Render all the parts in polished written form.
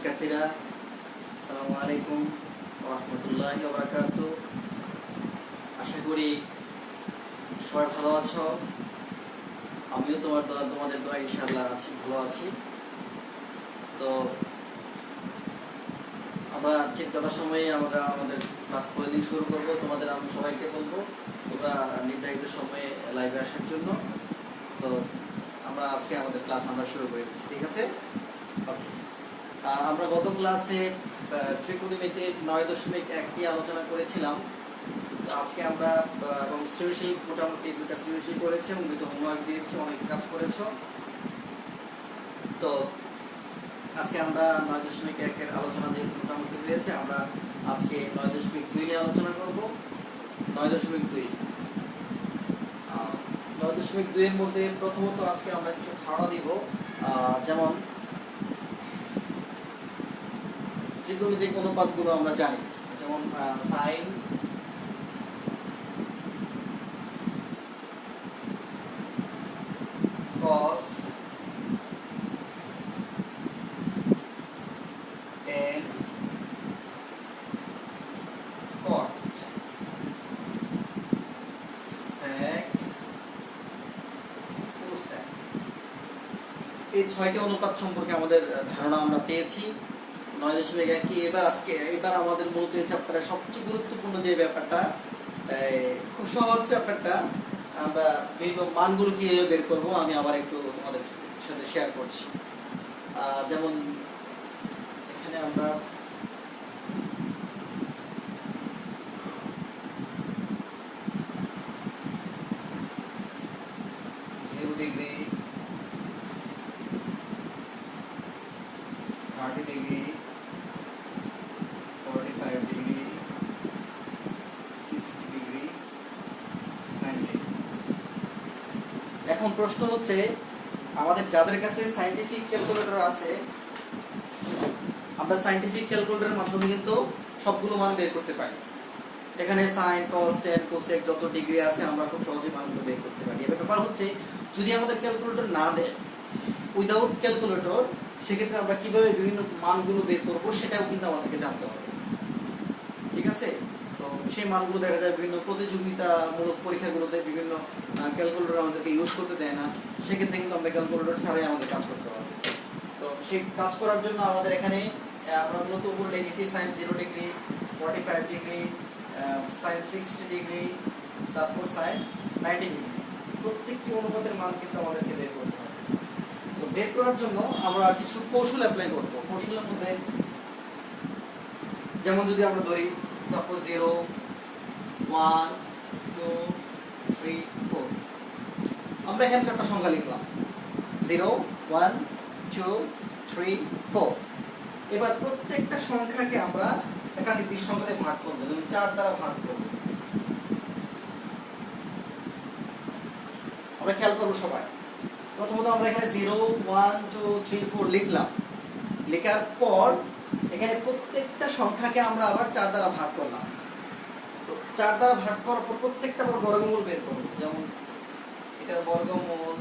শিক্ষার্থীরা, আসসালামু আলাইকুম ওয়া রাহমাতুল্লাহি ওয়া বারাকাতুহু। আশা করি সবাই ভালো আছো। আমিও তোমাদের দোয়া ইনশাআল্লাহ ভালো আছি। তো আমরা ঠিক যথাসময়ে আমরা আমাদের ক্লাস প্রতিদিন শুরু করব। আমি সবাইকে বলবো তোমরা নির্ধারিত সময়ে লাইভে আসার জন্য। তো আমরা আজকে আমাদের ক্লাস শুরু করে দিচ্ছি, ঠিক আছে? ওকে। আমরা গত ক্লাসে ত্রিকোণমিতিতে 9.1 নিয়ে আলোচনা করেছিলাম। তো আজকে আমরা সৃজনশীল মোটামুটি 2টা সৃজনশীল করেছি এবং 2টা হোমওয়ার্ক দিয়েছি, অনেক কাজ করেছো। তো আজকে আমরা 9.1 এর আলোচনা যেহেতু মোটামুটি হয়েছে, আমরা আজকে 9.2 নিয়ে আলোচনা করব। 9.2 9.2 এর মধ্যে প্রথমত আজকে আমরা কিছু ধারণা দিব, যেমন ত্রিকোণমিতিক অনুপাতগুলো আমরা জানি, যেমন সাইন, কস, ট্যান, কট, সেক, কোসেক। এই 6টি অনুপাত সম্পর্কে আমাদের ধারণা আমরা পেয়েছি 9.1। এবার আমাদের মূলত এই চ্যাপ্টারের সবচেয়ে গুরুত্বপূর্ণ যে ব্যাপারটা, খুব সহজ চ্যাপ্টারটা, আমরা বিভিন্ন মানগুলো কিভাবে বের করবো আমি আবার একটু তোমাদের সাথে শেয়ার করছি। যেমন এখানে আমরা degree, 30 degree, 45 degree, 60 degree, 90 degree. এখন প্রশ্ন হচ্ছে, আমাদের যাদের কাছে সায়েন্টিফিক ক্যালকুলেটর আছে, আমরা সায়েন্টিফিক ক্যালকুলেটরের মাধ্যমে কিন্তু সবগুলো মান বের করতে পারি। এখানে সাইন, কস, ট্যান, কোসেক যত ডিগ্রি আছে আমরা খুব সহজে মানগুলো বের করতে পারি। এবার ব্যাপার হচ্ছে, যদি আমাদের ক্যালকুলেটর না দেয়, উইদাউট ক্যালকুলেটর, সেক্ষেত্রে আমরা কিভাবে বিভিন্ন মানগুলো বের করবো সেটাও কিন্তু আমাদেরকে জানতে হবে, ঠিক আছে? তো সেই মানগুলো দেখা যায় বিভিন্ন প্রতিযোগিতামূলক পরীক্ষাগুলোতে বিভিন্ন ক্যালকুলেটর আমাদেরকে ইউজ করতে দেয় না, সেক্ষেত্রে কিন্তু আমরা ক্যালকুলেটর ছাড়াই আমাদের কাজ করতে পারবো। তো সেই কাজ করার জন্য আমাদের এখানে আমরা মূলত উপরে লিখেছি sine 0 degree, 45 degree, sine 60 degree, তারপর সাইন 90 ডিগ্রি। প্রত্যেকটি অনুপাতের মান কিন্তু আমাদেরকে বের করতে হবে। তো বের করার জন্য আমরা কিছু কৌশল অ্যাপ্লাই করব। কৌশলের মধ্যে যেমন যদি আমরা ধরি সাপোজ 0, 1, 2, 3, 4, আমরা এখানে 4টা সংখ্যা লিখলাম, 0, 1, 2, 3, 4। এবার প্রত্যেকটা সংখ্যাকে আমরা একটা নির্দিষ্ট সংখ্যাতে ভাগ করবো, যেমন 4 দ্বারা ভাগ করব। আমরা খেয়াল করবো সবাই, প্রথমত আমরা এখানে 0, 1, 2, 3, 4 লিখলাম। লেখার পর এখানে প্রত্যেকটা সংখ্যাকে আমরা আবার 4 দ্বারা ভাগ করলাম। তো 4 দ্বারা ভাগ করার পর প্রত্যেকটা আবার বর্গমূল বের করব। যেমন এটার বর্গমূল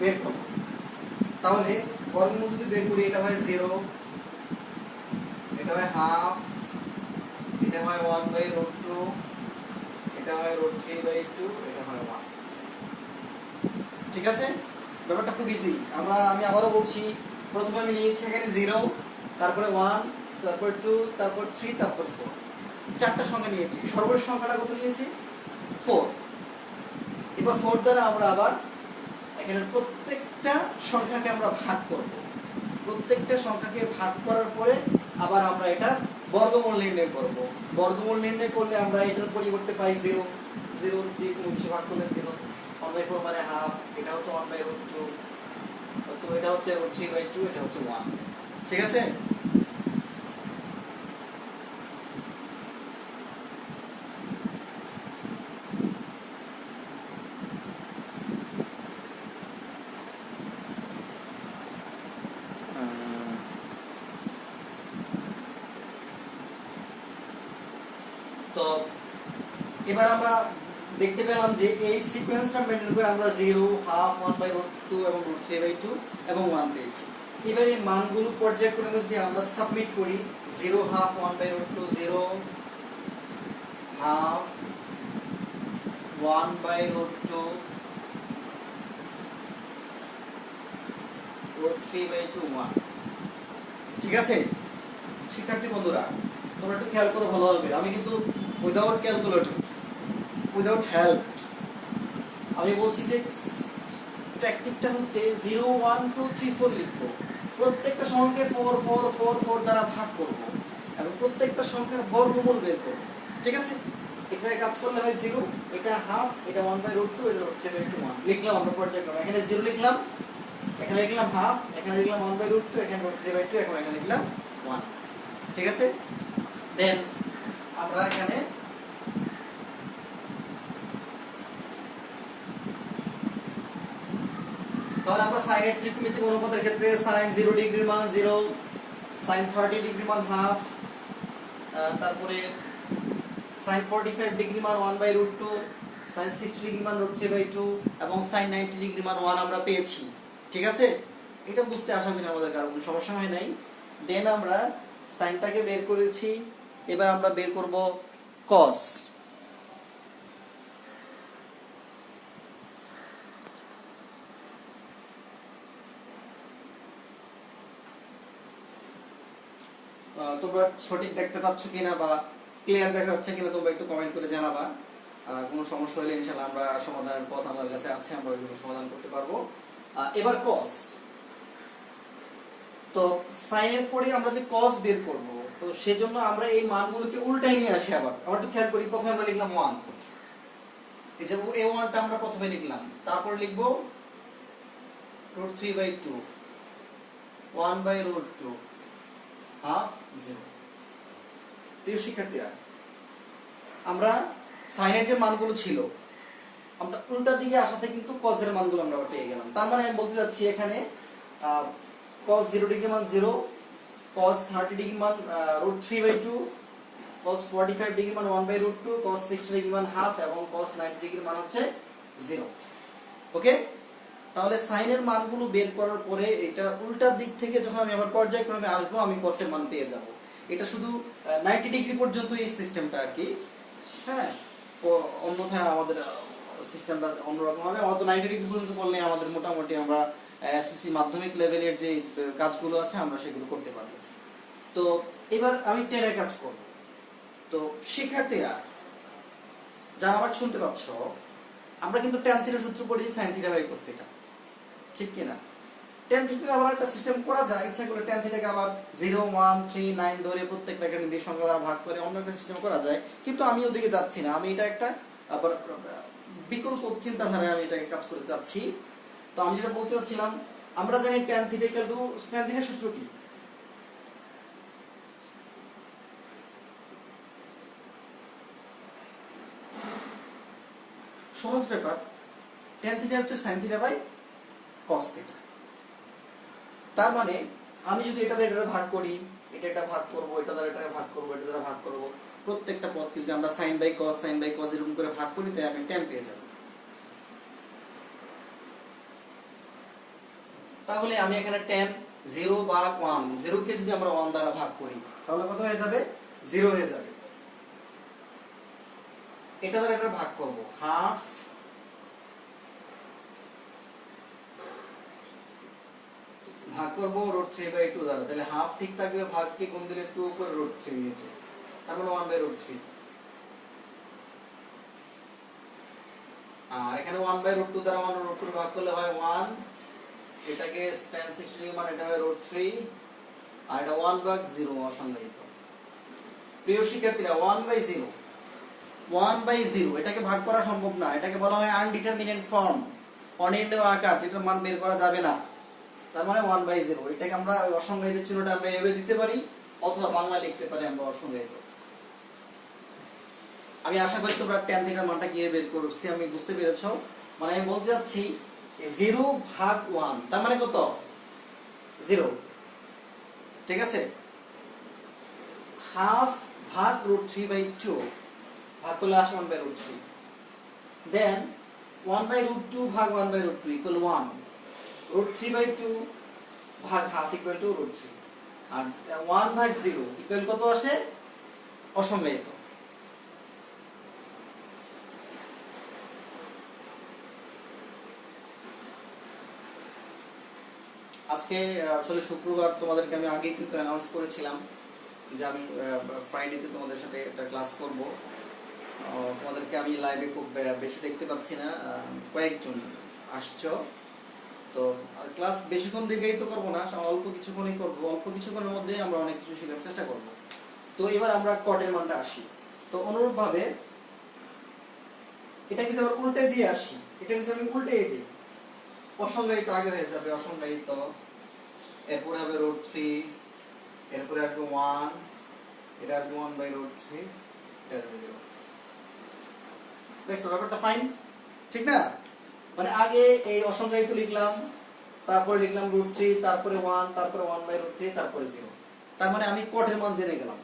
বের করব। তাহলে বর্গমূল যদি বের করি, এটা হয় 0, এটা হয় হাফ, এটা হয় 1/√2, এটা হয় √3/2, এটা হয় 1। ঠিক আছে? ব্যাপারটা খুব ইজি। আমি আবারও বলছি, প্রথমে আমি নিয়েছি এখানে 0, তারপরে 1, তারপর 2, তারপর 3, তারপর 4। 4টা সংখ্যা নিয়েছি। সর্বশেষ সংখ্যাটা কত নিয়েছি? 4। এবার 4 দ্বারা আমরা আবার এখানে প্রত্যেকটা সংখ্যাকে আমরা ভাগ করব। প্রত্যেকটা সংখ্যাকে ভাগ করার পরে আবার আমরা এটা বর্গমূল নির্ণয় করব। বর্গমূল নির্ণয় করলে আমরা এটার পরিবর্তে পাই 0। 0 দিয়ে কোনো কিছু ভাগ করলে 0, 1/4 মানে হাফ, এটা হচ্ছে 1/√2, তো এটা হচ্ছে √3/2, এটা হচ্ছে 1। ঠিক আছে? তো এবার আমরা দেখতে পেলাম যে এই সিকোয়েন্সটা মেনটেন করে আমরা 0, হাফ, 1/√2 এবং √3/2 এবং 1 পেয়েছি। এবার এই মানগুলো পর্যায়ক্রমে যদি আমরা সাবমিট করি 0, হাফ, 1/√2, 0, হাফ, 1/√2, √3/2, 1। ঠিক আছে শিক্ষার্থী বন্ধুরা, তোমরা একটু খেয়াল করো ভালো হবে। আমি কিন্তু উইদাউট ক্যালকুলেটর, উইদাউট হেল্প আমি বলছি যে ট্যাকটিকটা হচ্ছে 0, 1, 2, 3, 4 লিখবো। প্রত্যেকটা সংখ্যাকে 4, 4, 4, 4 দ্বারা ভাগ করব এবং প্রত্যেকটা সংখ্যার বর্গমূল বের করব। ঠিক আছে, এটার কাজ করলে হয় 0, এটা হাফ, এটা 1/√2, এটা √3/2, 1 লিখলাম আমরা পর্যায়ক্রমে। এখানে 0 লিখলাম, এখানে লিখলাম হাফ, এখানে লিখলাম 1/√2, এখানে √3/2, এখন এখানে লিখলাম 1। ঠিক আছে, দেন আমরা এখানে তাহলে আমরা সাইনের ত্রিকোণমিতিক অনুপাতের ক্ষেত্রে sin 0 ডিগ্রির মান 0, sin 30 ডিগ্রির মান হাফ, তারপরে sin 45 ডিগ্রির মান 1/√2, sin 60 ডিগ্রির মান √3/2 এবং sin 90 ডিগ্রির মান 1 আমরা পেয়েছি। ঠিক আছে, এটা বুঝতে আশা করি আমাদের কারো কোনো সমস্যা হয় নাই। দেন আমরা সাইনটাকে বের করেছি, এবার আমরা বের করব cos। তোমরা সঠিক দেখতে পাচ্ছ কিনা বা ক্লিয়ার দেখা যাচ্ছে কিনা তোমরা একটু কমেন্ট করে জানাবা। কোনো সমস্যা হলে ইনশাআল্লাহ আমরা সমাধানের পথ আমাদের কাছে আছে, আমরা ওইগুলো সমাধান করতে পারবো। এবার cos, তো সাইনের পরে আমরা যে cos বের করব, তো সেজন্য আমরা এই মানগুলোকে উল্টাই নিয়ে আসি। আবার একটু খেয়াল করি, প্রথমে আমরা লিখলাম 1, এই যে এই 1টা আমরা প্রথমে লিখলাম, তারপর লিখব √3/2, 1/√2, হাফ, 0। প্রিয় শিক্ষার্থীরা, আমরা সাইনের যে মানগুলো ছিল আমরা উল্টা দিকে আসাতে কিন্তু cos এর মানগুলো আমরা পেয়ে গেলাম। তার মানে আমি বলতে যাচ্ছি এখানে cos 0 ডিগ্রি মান 0, cos 30 ডিগ্রি মান √3/2, cos 45 ডিগ্রি মান 1/√2, cos 60 ডিগ্রি মান হাফ এবং cos 90 ডিগ্রি মান হচ্ছে 0। ওকে, তাহলে সাইনের মানগুলো বের করার পরে এটা উল্টা দিক থেকে যখন আমি আবার পর্যায়ক্রমে আসবো আমি cos এর মান পেয়ে যাব। এটা শুধু 90 ডিগ্রি পর্যন্ত এই সিস্টেমটা আর কি। হ্যাঁ, অন্যথায় আমাদের সিস্টেমটা অন্যরকম হবে। আমাদের 90 ডিগ্রি পর্যন্ত করলে আমাদের মোটামুটি আমরা এসএসসি মাধ্যমিক লেভেলের যে কাজগুলো আছে আমরা সেগুলো করতে পারবো। তো এবার আমি 10 এর কাজ করব। তো শিক্ষার্থীরা যারা আমাকে শুনতে পাচ্ছ, আমরা কিন্তু tan থিটা সূত্র পড়েছি sin theta by cos theta, ঠিক কি না? tan থিটার আবার একটা সিস্টেম করা যায়, ইচ্ছা করলে tan থিটাকে আবার 0, 1, 3, 9 ধরে প্রত্যেকটাকে নির্দিষ্ট সংখ্যা দ্বারা ভাগ করে অন্য একটা সিস্টেম করা যায়, কিন্তু আমি ওদিকে যাচ্ছি না। আমি এটা একটা আবার বিকল্প চিন্তাধারায় আমি এটাকে কাজ করতে যাচ্ছি। তো আমি যেটা বলতে চাচ্ছিলাম, আমরা জানি tan theta equal to, tan থিটার সূত্র কি? সহজ ব্যাপার, tan থিটা হচ্ছে sin theta by cos theta. তার মানে আমি যদি এটা দ্বারা এটা ভাগ করি, এটা ভাগ করব, এটা দ্বারা এটাকে ভাগ করব, এটা দ্বারা ভাগ করব, প্রত্যেকটা পদকে যদি আমরা sin বাই cos এরকম করে ভাগ করি, তাই আমি tan পেয়ে যাব। তাহলে আমি এখানে tan 0 বা 1, 0 কে যদি আমরা 1 দ্বারা ভাগ করি তাহলে কত হয়ে যাবে? 0 হয়ে যাবে। এটা দ্বারা এটা ভাগ করব, হাফ, ভাগ করব √3/2 দ্বারা, তাহলে হাফ ঠিক থাকবে, ভাগকে গুণ দিলে 2 করে √3 নিচে, তার মানে 1/√3। আর এখানে 1/√2 দ্বারা 1/√2 ভাগ করলে হয় 1, এটাকে tan 60 ডিগ্রি মানে এটা হয় √3, আর এটা 1/0 অসংজ্ঞায়িত। প্রিয় শিক্ষার্থীরা, 1/0 এটাকে ভাগ করা সম্ভব না, এটাকে বলা হয় আনডিটারমিনেন্ট ফর্ম, অনির্ণেয় আকার, যেটার মান বের করা যাবে না। তার মানে 1/0, এটাকে আমরা অসংজ্ঞায়িত চিহ্নটা আমরা এভাবে দিতে পারি, অথবা বাংলা লিখতে পারি আমরা অসংজ্ঞায়িত। আমি আশা করি তোমরা tan থিটার মানটা কিভাবে বের করছি আমি বুঝতে পেরেছো। মানে আমি বলতে যাচ্ছি 0 ভাগ 1 তার মানে কত? 0। ঠিক আছে, হাফ ভাগ √3/2 ভাগ করলে আসে 1/√3। দেন 1/√2 ভাগ 1/√2 ইকুয়াল 1, √3/2 ভাগ হাফ ইকুয়াল টু √3, আর 1/0 ইকুয়াল কত আসে? অসংজ্ঞায়িত। আজকে আসলে শুক্রবার, তোমাদেরকে আমি আগেই কিন্তু অ্যানাউন্স করেছিলাম যে আমি ফ্রাইডেতে তোমাদের সাথে একটা ক্লাস করব। তোমাদেরকে আমি লাইভে খুব বেশি দেখতে পাচ্ছি না, কয়েকজন আসছো তো। ক্লাস বেশিক্ষণ দিকেই তো করবো না, অল্প কিছুক্ষণই করবো, অল্প কিছুক্ষণের মধ্যেই আমরা অনেক কিছু শেখার চেষ্টা করব। তো এবার আমরা কটের মানটা আসি। তো অনুরূপভাবে এটা কিছু আবার উল্টে দিয়ে আসি, এটা কিছু আমি উল্টে দিই, অসংজ্ঞায়িত আগে হয়ে যাবে, অসংজ্ঞায়িত, এরপরে হবে √3, এরপরে আসবে 1, এটা আসবে 1/√3, এটা আসবে 0। দেখছো ব্যাপারটা ফাইন, ঠিক না? মানে আগে এই অসংজ্ঞায়িত লিখলাম, তারপরে লিখলাম √3, তারপরে 1, তারপরে 1/√3, তারপরে 0। তার মানে আমি কটের মান জেনে গেলাম,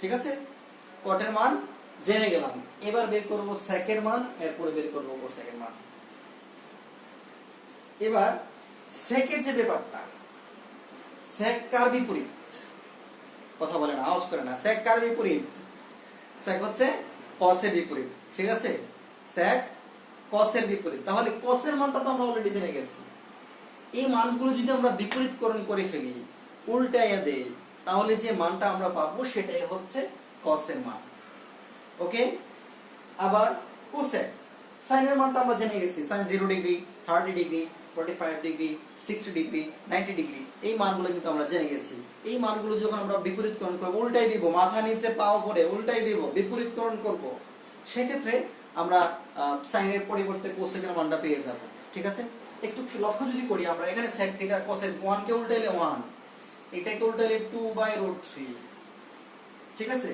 ঠিক আছে? কটের মান জেনে গেলাম। এবার বের করব সেকের মান, এরপরে বের করব কোসেকের মান। এবার সেকের যে ব্যাপারটা, সেক কার বিপরীত? কথা বলে না, আওয়াজ করে না। সেক কার বিপরীত? সেক হচ্ছে কসের বিপরীত, ঠিক আছে? সেক কসের বিপরীত। তাহলে কসের মানটা তো আমরা অলরেডি জেনে গেছি। এই মানগুলো যদি আমরা বিপরীতকরণ করে ফেলি, উল্টাইয়া দেই, তাহলে যে মানটা আমরা পাবো সেটাই হচ্ছে কসের মান। ওকে? আবার কোসেক, সাইনের মানটা আমরা জেনে গেছি। Sine 0 degree, 30 degree, 45 degree, 60 degree, 90 degree, এই মানগুলো কিন্তু আমরা জেনে গেছি। এই মানগুলো যখন আমরা বিপরীতকরণ করব, উল্টাই দিব, মাথা নিচে পাও পরে উল্টাই দিব, বিপরীতকরণ করব, সেক্ষেত্রে আমরা সাইনের পরিবর্তে কোসেকের মানটা পেয়ে যাব, ঠিক আছে? একটু লক্ষ্য যদি করি আমরা, এখানে সেক থেকে কোসেক, 1 কে উল্টাইলে 1, এটাকে উল্টাইলে 2/√3, ঠিক আছে?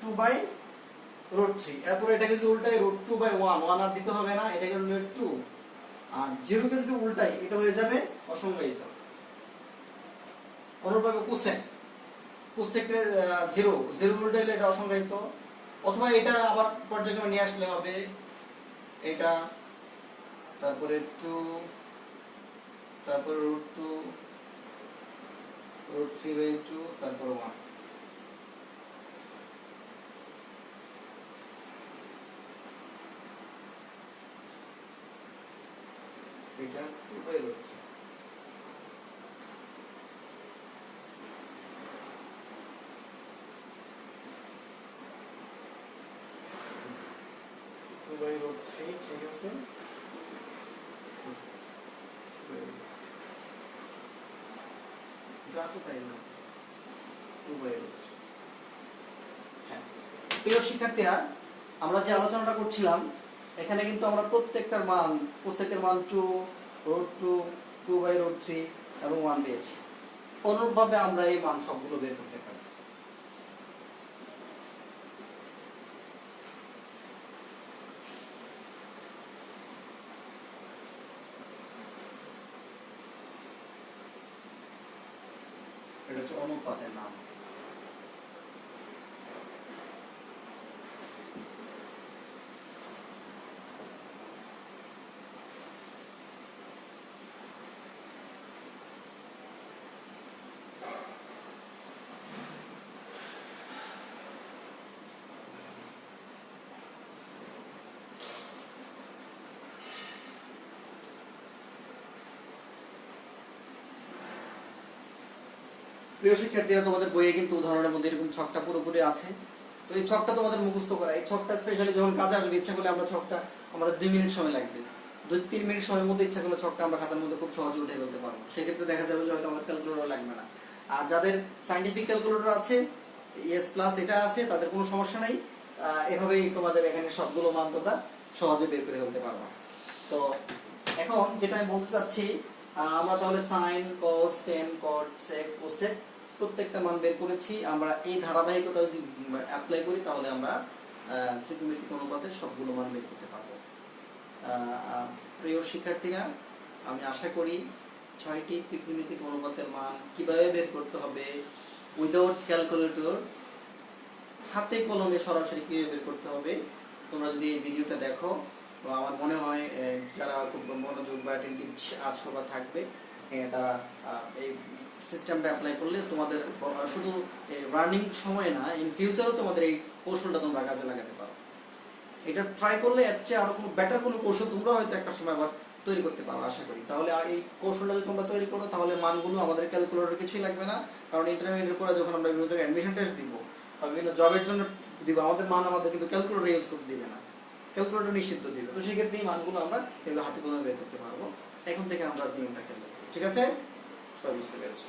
2/√3, এরপর এটাকে যদি উল্টাই √2/1, 1 আর দিতে হবে না, এটাকে উল্টাই 2, আর 0 কে যদি উল্টাই এটা হয়ে যাবে অসংজ্ঞায়িত। অনুরূপভাবে কোসেক, কোসেকে 0 উল্টাইলে এটা অসংজ্ঞায়িত। অথবা এটা আবার পর্যায়ক্রমে নিয়ে আসলে হবে, এটা, তারপরে 2, তারপরে √2, √3/2, তারপরে 1। এটা 2/√3। ঠিক আছে? আছে তাই না? 2/√3। হ্যাঁ, প্রিয় শিক্ষার্থীরা, আমরা যে আলোচনাটা করছিলাম, এখানে কিন্তু আমরা প্রত্যেকটার মান, কোসেকের মান 2, √2, 2/√3 এবং 1 পেয়েছি। অনুরূপভাবে আমরা এই মান সবগুলো বের করতে পারি। এটা হচ্ছে অনুপাতের নাম। প্রিয় শিক্ষার্থীরা, তোমাদের বইয়ে কিন্তু উদাহরণের মধ্যে এরকম ছকটা পুরোপুরি আছে। তো এই ছকটা তোমাদের মুখস্থ করা, এই ছকটা স্পেশালি যখন কাজে আসবে, ইচ্ছা করলে আমরা ছকটা, আমাদের 2 মিনিট সময় লাগবে, 2-3 মিনিট সময়ের মধ্যে ইচ্ছা করলে ছকটা আমরা খাতার মধ্যে খুব সহজে উঠে ফেলতে পারবো। সেক্ষেত্রে দেখা যাবে যে হয়তো আমাদের ক্যালকুলেটর লাগবে না। আর যাদের সায়েন্টিফিক ক্যালকুলেটর আছে, ES+ এটা আছে, তাদের কোনো সমস্যা নাই। এভাবেই তোমাদের এখানে সবগুলো মান তোমরা সহজে বের করে ফেলতে পারবা। তো এখন যেটা আমি বলতে চাচ্ছি, আমরা তাহলে সাইন, কস, টেন, কট, সেক, কোসেক প্রত্যেকটা মান বের করেছি। আমরা এই ধারাবাহিকতা যদি অ্যাপ্লাই করি, তাহলে আমরা ত্রিকোণমিতিক অনুপাতের সবগুলো মান বের করতে পারবো। প্রিয় শিক্ষার্থীরা, আমি আশা করি 6টি ত্রিকোণমিতিক অনুপাতের মান কিভাবে বের করতে হবে উইদাউট ক্যালকুলেটর, হাতে কলমে সরাসরি কিভাবে বের করতে হবে, তোমরা যদি এই ভিডিওটা দেখো, তো আমার মনে হয় যারা খুব মনোযোগ বা অ্যাটেন্টিভ আছো বা থাকবে, তারা এই সিস্টেমটা অ্যাপ্লাই করলে তোমাদের শুধু রানিং সময় না, ইন ফিউচারও তোমাদের এই কৌশলটা তোমরা কাজে লাগাতে পারো। এটা ট্রাই করলে এর চেয়ে আরো কোনো বেটার কোনো কৌশল তোমরা হয়তো একটা সময় আবার তৈরি করতে পারো আশা করি। তাহলে এই কৌশলটা যদি তোমরা তৈরি করো, তাহলে মানগুলো আমাদের ক্যালকুলেটর কিছুই লাগবে না। কারণ ইন্টারমিডিয়েটের পরে যখন আমরা বিভিন্ন জায়গায় অ্যাডমিশন টেস্ট দিব বা বিভিন্ন জবের জন্য দিব, আমাদের মান আমাদের কিন্তু ক্যালকুলেটর ইউজ করতে দিবে না, ক্যালকুলেটর নিশ্চিত দিবে। তো সেক্ষেত্রে এই মানগুলো আমরা এভাবে হাতে কলমে বের করতে পারবো। এখন থেকে আমরা নিয়মটা খেলবো, ঠিক আছে? সবাই বুঝতে পেরেছো?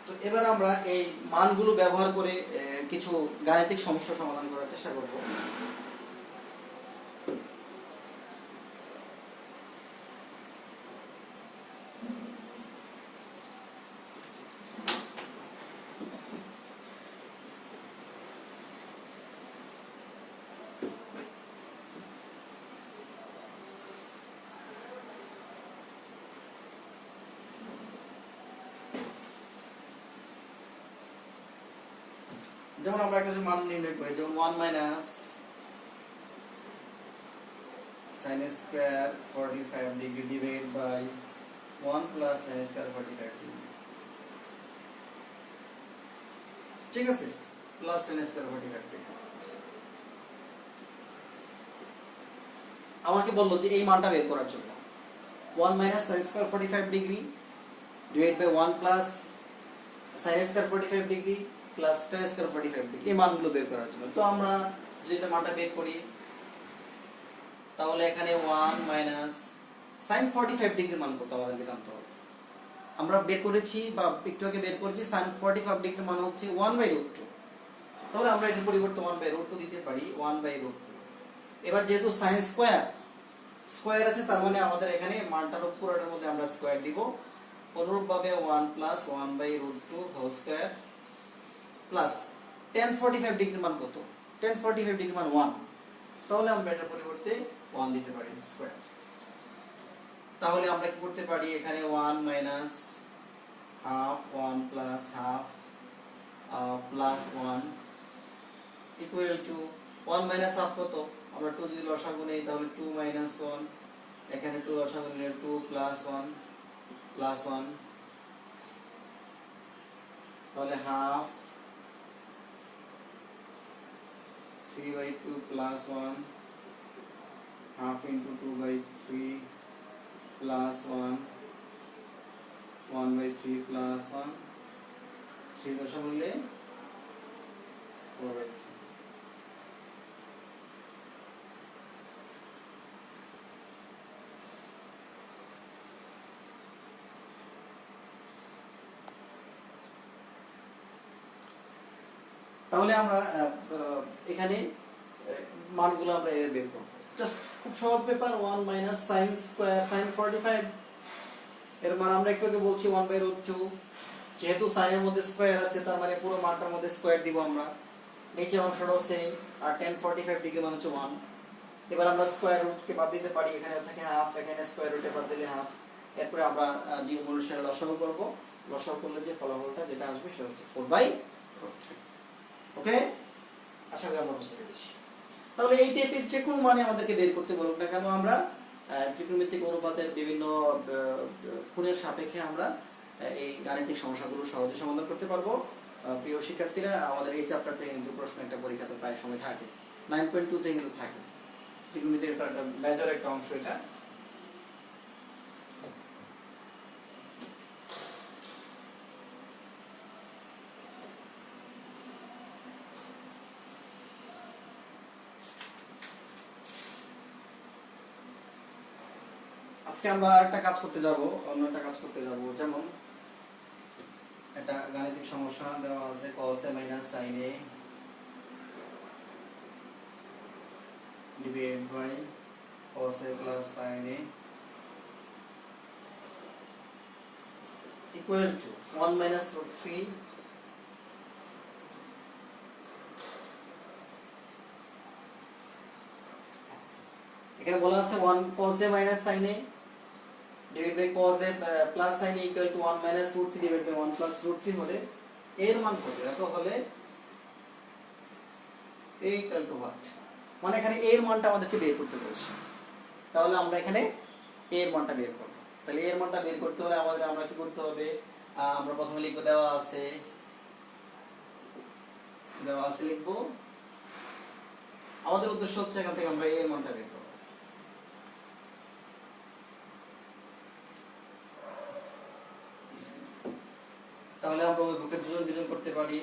তো এবার আমরা এই মানগুলো ব্যবহার করে কিছু গাণিতিক সমস্যা সমাধান করার চেষ্টা করব। যেমন আমরা একটা মান নির্ণয় করি, যেমন 1 minus sin square 45 degree divide by 1 plus sin square 45 degree, ঠিক আছে, প্লাস tan স্কয়ার 45 ডিগ্রি। আমাকে বললো যে এই মানটা বের করার জন্য 1 minus sin square 45 degree divide by 1 plus sin square 45 degree plus tan square 45 degree, এই মানগুলো বের করার জন্য। তো আমরা যদি এটা মানটা বের করি, তাহলে এখানে 1 মাইনাস sin 45 ডিগ্রির মান কত আমাদেরকে জানতে হবে। আমরা বের করেছি বা একটু আগে বের করেছি sin 45 ডিগ্রির মান হচ্ছে 1/√2। তাহলে আমরা এর পরিবর্তে 1/√2 দিতে পারি, 1/√2। এবার যেহেতু sin স্কয়ার আছে, তার মানে আমাদের এখানে মানটার পুরোটার মধ্যে আমরা স্কয়ার দিব। অনুরূপভাবে 1 plus 1/√2 whole square plus tan 45 ডিগ্রির মান কত? tan 45 ডিগ্রির মান 1। তাহলে আমরা এটার পরিবর্তে 1 দিতে পারি স্কয়ার। তাহলে আমরা কি করতে পারি, এখানে 1 minus half 1 plus half plus 1 equal to 1 minus half কত? আমরা 2 যদি লসাগু নেই তাহলে 2 মাইনাস 1, এখানে 2 লসাগু নিলে 2 প্লাস 1 প্লাস 1, তাহলে half 3/2 plus 1 half into 2/3 plus 1 1/3 plus 1, 3 লসাগু নিলে 4/3। তাহলে আমরা এখানে মানগুলো আমরা বের করব। জাস্ট খুব সহজ ব্যাপার, 1 মাইনাস sin স্কয়ার sin 45 এর মান আমরা একটু আগে বলছি 1/√2। যেহেতু sin এর মধ্যে স্কয়ার আছে, তার মানে পুরো মানটার মধ্যে স্কয়ার দিব আমরা। নিচের অংশটাও সেম, আর tan 45 ডিগ্রি মান হচ্ছে 1। এবার আমরা স্কয়ার রুটকে বাদ দিতে পারি, এখানে থাকে হাফ, এখানে স্কয়ার রুটে বাদ দিলে হাফ। এরপরে আমরা নিয়ম অনুসারে লসাগু করব। লসাগু করলে যে ফলাফলটা যেটা আসবে সেটা হচ্ছে 4/√3। ওকে, আশা করি আমরা বুঝতে পেরেছি। তাহলে এই টাইপের যে কোনো মানে আমাদেরকে বের করতে বলুক না কেন, আমরা ত্রিকোণমিতিক অনুপাতের বিভিন্ন কোণের সাপেক্ষে আমরা এই গাণিতিক সমস্যাগুলো সহজে সমাধান করতে পারবো। প্রিয় শিক্ষার্থীরা, আমাদের এই চ্যাপ্টারতে কিন্তু প্রশ্ন একটা পরীক্ষাতে প্রায় সময় থাকে, 9.2 তে কিন্তু থাকে। ত্রিকোণমিতির একটা মেজর একটা অংশ এটা। আজকে আমরা একটা কাজ করতে যাব, অন্য একটা কাজ করতে যাব। যেমন একটা গাণিতিক সমস্যা দেওয়া আছে, cos a minus sin a divided by cos a plus sin a equal to 1 minus √3 এখানে বলা আছে 1 cos a minus sin a divide by cos a plus sin a equal to 1 minus √3 divide by 1 plus √3 হলে এর মান কত? এত হলে a equal two what, মানে এখানে a এর মানটা আমাদেরকে বের করতে বলছে। তাহলে আমরা এখানে a এর মানটা বের করব। তাহলে a এর মানটা বের করতে হলে আমাদের আমরা কি করতে হবে? আমরা প্রথমে লিখব দেওয়া আছে লিখব, আমাদের উদ্দেশ্য হচ্ছে এখান থেকে আমরা a এর মানটা বের করব। তাহলে আমরা ওই বুকের যোজন বিয়োজন করতে পারি।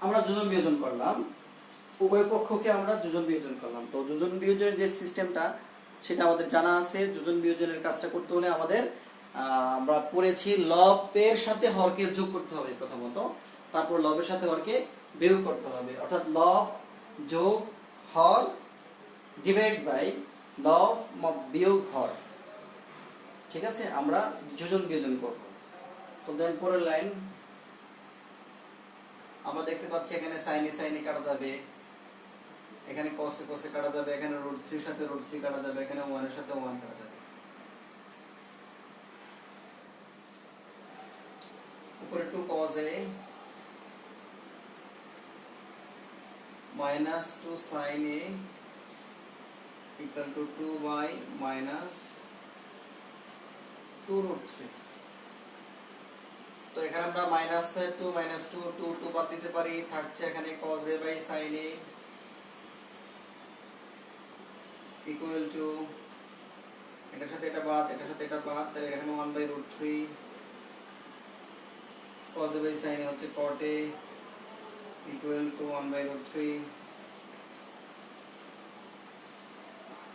আমরা যোজন বিয়োজন করলাম, উভয় পক্ষকে আমরা যোজন বিয়োজন করলাম। তো যোজন বিয়োজনের যে সিস্টেমটা সেটা আমাদের জানা আছে। যোজন বিয়োজনের কাজটা করতে হলে আমাদের আমরা পড়েছি লবের সাথে হরকে যোগ করতে হবে প্রথমত, তারপর লবের সাথে হরকে বিয়োগ করতে হবে, অর্থাৎ লব যোগ হর ডিভাইড বাই লব বিয়োগ হর। ঠিক আছে, আমরা যোজন বিয়োজন করব। তো দেন পরের লাইন আমরা দেখতে পাচ্ছি এখানে সাইনে সাইনে কাটা যাবে, এখানে কসে কসে কাটা যাবে, এখানে √3 সাথে √3 কাটা যাবে, এখানে 1 এর সাথে 1 কাটা যাবে। উপরে 2 cos a minus 2 sin a equal to 2y minus 2√3। তো এখানে আমরা -2 -2 2 বাদ দিতে পারি, থাকছে এখানে cos a by sin a equal to এটার সাথে এটা বাদ, এটার সাথে এটা বাদ, তাহলে এখানে 1/√3 cos a by sin a হচ্ছে cot a equal to 1/√3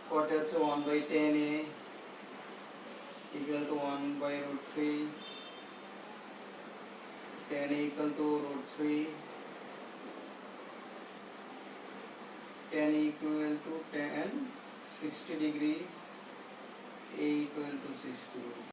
cot a হচ্ছে 1/tan a equal to 1/√3 tan a equal to √3 tan equal to tan 60 degree, a equal to 60 degree।